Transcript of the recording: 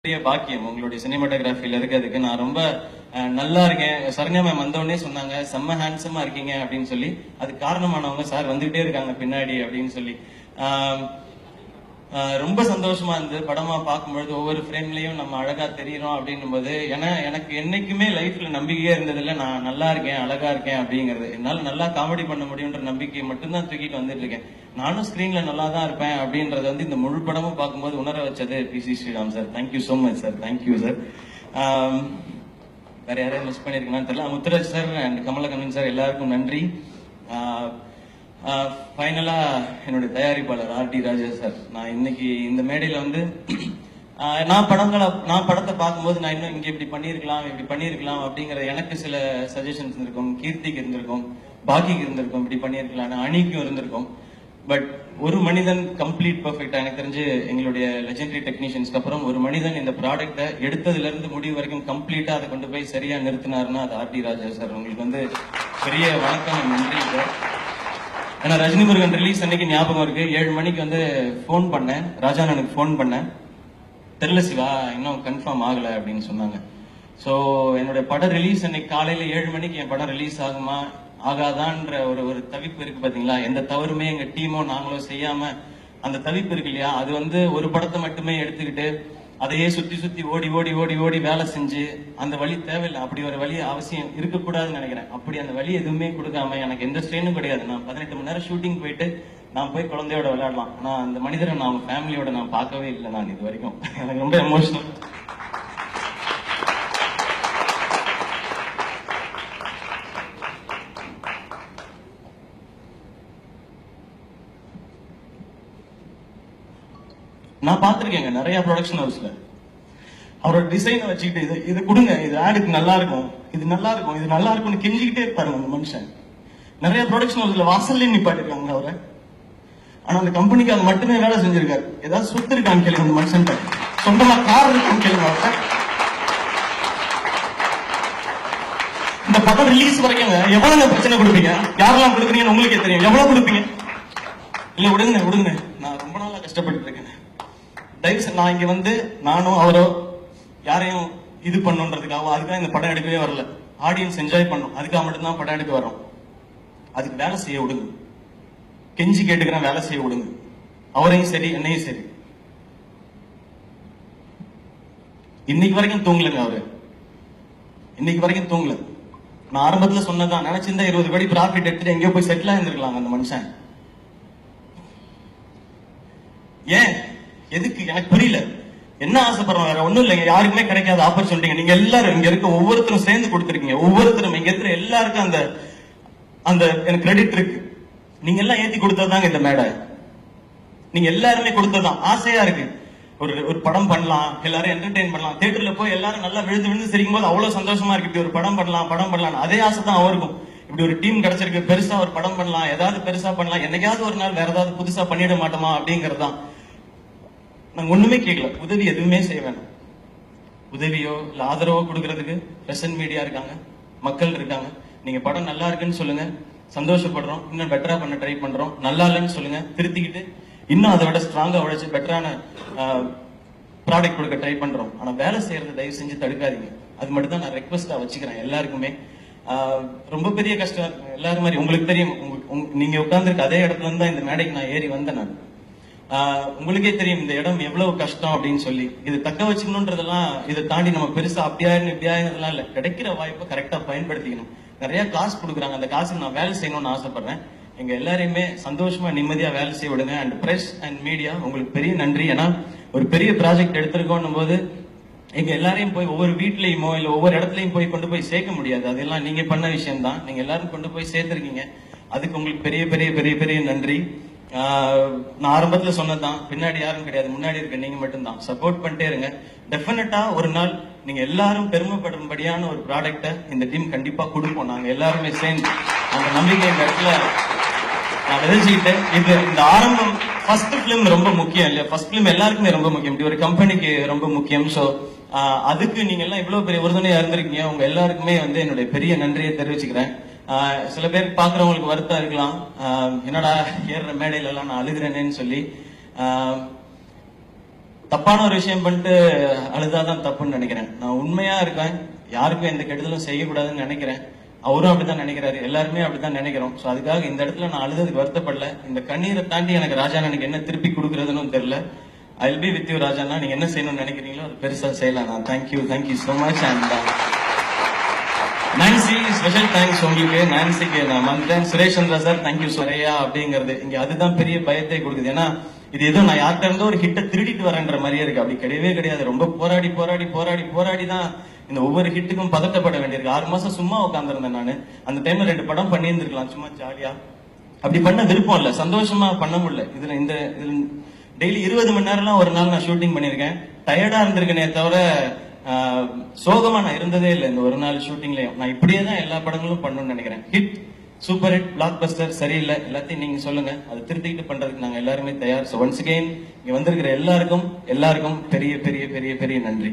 பெரிய பாக்கியம் உங்களுடைய சினிமாட்டோகிராஃபில இருக்கிறதுக்கு. நான் ரொம்ப நல்லா இருக்கேன். சரண்யா மேம் வந்தோடனே சொன்னாங்க செம்ம ஹேண்ட்ஸமா இருக்கீங்க அப்படின்னு சொல்லி. அது காரணமானவங்க சார் வந்துகிட்டே இருக்காங்க பின்னாடி அப்படின்னு சொல்லி. ரொம்ப சந்தோஷமா இருந்தது படமா பார்க்கும்பொழுது. ஒவ்வொரு ஃப்ரேம்லயும் நம்ம அழகா தெரியறோம் அப்படின்னும் போது, ஏன்னா எனக்கு என்னைக்குமே லைஃப்ல நம்பிக்கையே இருந்ததில்ல நான் நல்லா இருக்கேன் அழகா இருக்கேன் அப்படிங்கிறது. என்னால நல்லா காமெடி பண்ண முடியுன்ற நம்பிக்கையை மட்டும்தான் தூக்கிட்டு வந்துட்டு இருக்கேன். நானும் ஸ்கிரீன்ல நல்லா தான் இருப்பேன் அப்படின்றது வந்து இந்த முழு படமும் பார்க்கும்போது உணர வச்சது P C. Sreeram sir. Thank you so much sir. Thank you sir. வேற யாரையும் மிஸ் பண்ணிருக்கீங்கன்னு தெரியல. Muthuraj sir and Kamalakannan sir எல்லாருக்கும் நன்றி. ஃபைனலா என்னுடைய தயாரிப்பாளர் ஆர்.டி. ராஜா சார். நான் இன்னைக்கு இந்த மேடையில வந்து நான் படத்தை பார்க்கும்போது நான் இன்னும் இங்க இப்படி பண்ணிருக்கலாம் அப்படிங்கிற எனக்கு சில சஜஷன்ஸ் இருந்திருக்கும். கீர்த்திக்கு இருந்திருக்கும், பாக்கிக்கு இருந்திருக்கும், இப்படி பண்ணிருக்கலாம், அணிக்கும் இருந்திருக்கும். பட் ஒரு மனிதன் கம்ப்ளீட் பர்ஃபெக்டா, எனக்கு தெரிஞ்சு எங்களுடைய லெஜெண்டரி டெக்னீஷியன்ஸ்க்கு அப்புறம் ஒரு மனிதன் இந்த ப்ராடக்ட்டை எடுத்ததுல இருந்து முடிவு வரைக்கும் கம்ப்ளீட்டா அதை கொண்டு போய் சரியா நிறுத்தினாருன்னா அது ஆர்.டி. ராஜா சார். உங்களுக்கு வந்து பெரிய வணக்கம், நன்றி சார். ஏன்னா ரஜினி முருகன் ரிலீஸ் அன்னைக்கு ஞாபகம் இருக்கு, 7 மணிக்கு வந்து போன் பண்ணேன், ராஜானனுக்கு போன் பண்ணேன். தெரியல சிவா இன்னும் கன்ஃபார்ம் ஆகல அப்படின்னு சொன்னாங்க. ஸோ என்னோட படம் ரிலீஸ் அன்னைக்கு காலையில 7 மணிக்கு என் படம் ரிலீஸ் ஆகுமா ஆகாதான்ற ஒரு தவிப்பு இருக்கு பாத்தீங்களா. எந்த தவறுமே எங்க டீமோ நாங்களோ செய்யாம அந்த தவிப்பு இருக்கு இல்லையா, அது வந்து ஒரு படத்தை மட்டுமே எடுத்துக்கிட்டு அதையே சுத்தி ஓடி வேலை செஞ்சு அந்த வழி தேவையில்லை. அப்படி ஒரு வழி அவசியம் இருக்கக்கூடாதுன்னு நினைக்கிறேன். அப்படி அந்த வழி எதுவுமே கொடுக்காம எனக்கு எந்த ஸ்ட்ரெயினும் கிடையாது. நான் 18 மணி நேரம் ஷூட்டிங் போயிட்டு நான் போய் குழந்தையோட விளையாடலாம். ஆனா அந்த மனிதரை நான் அவங்க ஃபேமிலியோட நான் பார்க்கவே இல்லை நான் இது வரைக்கும். எனக்கு ரொம்ப எமோஷனல். நான் பார்த்திருக்கேங்க நிறைய ப்ரொடக்ஷன் ஹவுஸ்ல அவரோட டிசைனை வச்சுக்கிட்டு இது கொடுங்க, இது ஆடுக்கு நல்லா இருக்கும், இது நல்லா இருக்கும், இது நல்லா இருக்கும்னு கெஞ்சிக்கிட்டே இருப்பாருங்க அந்த மனுஷன். நிறைய ப்ரொடக்ஷன் ஹவுஸ்ல வாசல்ல நிப்பாட்டிருக்காங்க அவரை. ஆனா அந்த கம்பெனிக்கு அது மட்டுமே வேலை செஞ்சிருக்காரு. ஏதாவது சொத்து இருக்கான்னு கேளுங்க அந்த மனுஷன், சொந்தமா கார் இருக்கான்னு கேளுங்க அவர்கிட்ட. இந்த படம் ரிலீஸ் வரைக்கும் எவ்வளவு பிரச்சனை கொடுப்பீங்க, யாரெல்லாம் கொடுக்குறீங்கன்னு உங்களுக்கே தெரியும். எவ்வளவு கொடுப்பீங்க? இல்ல விடுங்க, நான் ரொம்ப நாளா கஷ்டப்பட்டு இருக்கேன். நான் இங்க வந்து நானும் அவரோ யாரையும் இது பண்ணுன்றதுக்காக அதுக்காக இந்த படம் எடுக்கவே வரல. ஆடியன்ஸ் என்ஜாய் பண்ணும் அதுக்காக மட்டும்தான் படம் எடுக்க வரோம். அதுக்கு வேலை செய்ய விடுங்க, கெஞ்சி கேட்டுக்கிறேன், வேலை செய்ய விடுங்க. அவரையும் சரி என்னையும் சரி. இன்னைக்கு வரைக்கும் தூங்கலங்க அவரு, இன்னைக்கு வரைக்கும் தூங்கல. நான் ஆரம்பத்துல சொன்னதான், நினைச்சிருந்தா 20 கோடி ப்ராஃபிட் எடுத்துட்டு எங்கேயோ போய் செட்டில் ஆயிருந்திருக்கலாம் அந்த மனுஷன். ஏன் எதுக்கு எனக்கு புரியல. என்ன ஆசைப்படுறோம் வேற ஒண்ணும் இல்லைங்க. யாருக்குமே கிடைக்காத ஆப்பர்ச்சுனிட்டிங்க நீங்க எல்லாரும் இங்க இருக்க ஒவ்வொருத்தரும் சேர்ந்து கொடுத்துருக்கீங்க. ஒவ்வொருத்தரும் இங்க இருக்கிற எல்லாருக்கும் அந்த அந்த எனக்கு கிரெடிட் இருக்கு. நீங்க எல்லாம் ஏத்தி கொடுத்ததாங்க இந்த மேடை. நீங்க எல்லாருமே கொடுத்ததான். ஆசையா இருக்கு ஒரு படம் பண்ணலாம், எல்லாரும் என்டர்டெயின் பண்ணலாம், தியேட்டர்ல போய் எல்லாரும் நல்லா விழுந்து சிரிக்கும் போது அவ்வளவு சந்தோஷமா இருக்கு. இப்படி ஒரு படம் பண்ணலாம் அதே ஆசை தான் அவருக்கும். இப்படி ஒரு டீம் கிடைச்சிருக்கு, பெருசா ஒரு படம் பண்ணலாம், ஏதாவது பெருசா பண்ணலாம், என்னைக்காவது ஒரு நாள் வேற ஏதாவது புதுசா பண்ணிட மாட்டோமா அப்படிங்கிறது தான். நாங்க ஒண்ணுமே கேட்கல, உதவி எதுவுமே செய்ய வேண்டாம். உதவியோ இல்ல ஆதரவோ கொடுக்கறதுக்கு பிரசன்ட் மீடியா இருக்காங்க, மக்கள் இருக்காங்க. நீங்க படம் நல்லா இருக்குன்னு சொல்லுங்க, சந்தோஷப்படுறோம், இன்னும் பெட்டரா பண்ண ட்ரை பண்றோம். நல்லா இல்லைன்னு சொல்லுங்க, திருத்திக்கிட்டு இன்னும் அதை விட ஸ்ட்ராங்கா உழைச்சு பெட்டரான ப்ராடக்ட் கொடுக்க ட்ரை பண்றோம். ஆனா வேலை செய்யறது தயவு செஞ்சு தடுக்காதீங்க. அது மட்டும் தான் நான் ரெக்வஸ்டா வச்சுக்கிறேன் எல்லாருக்குமே. ரொம்ப பெரிய கஷ்டம் இருக்கு எல்லாரும் மாதிரி. உங்களுக்கு தெரியும், நீங்க உட்கார்ந்துருக்க அதே இடத்துல இருந்து தான் இந்த மேடைக்கு நான் ஏறி வந்தேன் நான். உங்களுக்கே தெரியும் இந்த இடம் எவ்வளவு கஷ்டம் அப்படின்னு சொல்லி. இது தக்க வச்சுக்கணும்ன்றதெல்லாம் இதை தாண்டி நம்ம பெருசா அப்படியாயிருந்தெல்லாம் இல்ல. கிடைக்கிற வாய்ப்பை கரெக்டா பயன்படுத்திக்கணும். நிறைய காசு கொடுக்குறாங்க, அந்த காசுக்கு நான் வேலை செய்யணும்னு ஆசைப்படுறேன். எங்க எல்லாரையுமே சந்தோஷமா நிம்மதியா வேலை செய்ய விடுங்க. அண்ட் பிரஸ் அண்ட் மீடியா உங்களுக்கு பெரிய நன்றி. ஏன்னா ஒரு பெரிய ப்ராஜெக்ட் எடுத்திருக்கோம் போது எங்க எல்லாரையும் போய் ஒவ்வொரு வீட்லயுமோ இல்ல ஒவ்வொரு இடத்துலயும் போய் கொண்டு போய் சேர்க்க முடியாது. அதெல்லாம் நீங்க பண்ண விஷயம் தான். நீங்க எல்லாரும் கொண்டு போய் சேர்த்திருக்கீங்க. அதுக்கு உங்களுக்கு பெரிய பெரிய பெரிய பெரிய நன்றி. நான் ஆரம்பத்துல சொன்னதான், பின்னாடி யாரும் கிடையாது, முன்னாடி இருக்க நீங்க மட்டும்தான். சப்போர்ட் பண்ணிட்டே இருங்க. டெஃபினட்டா ஒரு நாள் நீங்க எல்லாரும் பெருமைப்படும்படியான ஒரு ப்ராடக்ட இந்த டீம் கண்டிப்பா கொடுப்போம். நாங்க எல்லாருமே சேர்ந்து அந்த நம்பிக்கை இந்த இடத்துல நான் விதைச்சுக்கிட்டு இந்த ஆரம்பம் ஃபர்ஸ்ட் பிலிம் ரொம்ப முக்கியம் இல்லையா. ஃபர்ஸ்ட் பிலிம் எல்லாருக்குமே ரொம்ப முக்கியம், இப்படி ஒரு கம்பெனிக்கு ரொம்ப முக்கியம். ஸோ அதுக்கு நீங்க எல்லாம் இவ்வளவு பெரிய உறுதுணையா இருந்திருக்கீங்க. உங்க எல்லாருக்குமே வந்து என்னுடைய பெரிய நன்றியை தெரிவிச்சுக்கிறேன். சில பேர் பாக்குறவங்களுக்கு வருத்தம் இருக்கலாம், என்னடா ஏறுற மேடையில எல்லாம் நான் அழுகிறேன்னு சொல்லி. தப்பான ஒரு விஷயம் பண்ணிட்டு அழுதாதான் தப்புன்னு நினைக்கிறேன். நான் உண்மையா இருக்கேன், யாருக்கும் எந்த கெடுதலும் செய்யக்கூடாதுன்னு நினைக்கிறேன். அவரும் அப்படித்தான் நினைக்கிறாரு, எல்லாருமே அப்படித்தான் நினைக்கிறோம். சோ அதுக்காக இந்த இடத்துல நான் அழுததுக்கு வருத்தப்படல. இந்த கண்ணீரை தாண்டி எனக்கு ராஜா எனக்கு என்ன திருப்பி கொடுக்கறதுன்னு தெரியல. I will be with you ராஜாண்ணா. நீங்க என்ன செய்யணும்னு நினைக்கிறீங்களோ அது பெருசா செய்யலாம். நான் thank you so much. And Nancy, special thanks உங்களுக்கு. நான்சிக்கு நான் மறந்துட்டேன். சுரேஷ் சந்திரா சார் தேங்க்யூ சுரையா அப்படிங்கிறது இங்க அதுதான் பெரிய பயத்தை கொடுக்குது. ஏன்னா இது ஏதோ நான் யார்கிட்ட இருந்தோ ஒரு ஹிட்டை திருடிட்டு வரேன்ற மாதிரியே இருக்கு. அப்படி கிடையவே கிடையாது. ரொம்ப போராடி தான் இந்த ஒவ்வொரு ஹிட்டுக்கும் பதட்டப்பட வேண்டியிருக்கு. 6 மாசம் சும்மா உட்காந்துருந்தேன் நானு. அந்த டைம்ல 2 படம் பண்ணியிருந்திருக்கலாம் சும்மா ஜாலியா. அப்படி பண்ண விருப்பம் இல்ல, சந்தோஷமா பண்ண முடியல. இதுல டெய்லி 20 மணி நேரம்லாம் ஒரு நாள் நான் ஷூட்டிங் பண்ணிருக்கேன். டயர்டா இருந்திருக்கேனே தவிர சோகமா நான் இருந்ததே இல்லை இந்த ஒரு நாள் ஷூட்டிங்லயும். நான் இப்படியே தான் எல்லா படங்களும் பண்ணணும்னு நினைக்கிறேன். Hit, super hit, black Bastar சரியில்லை, எல்லாத்தையும் நீங்க சொல்லுங்க. அதை திருத்திக்கிட்டு பண்றதுக்கு நாங்க எல்லாருமே தயார். ஸோ ஒன்ஸ் அகெயின் இங்க வந்திருக்கிற எல்லாருக்கும் பெரிய பெரிய பெரிய பெரிய நன்றி.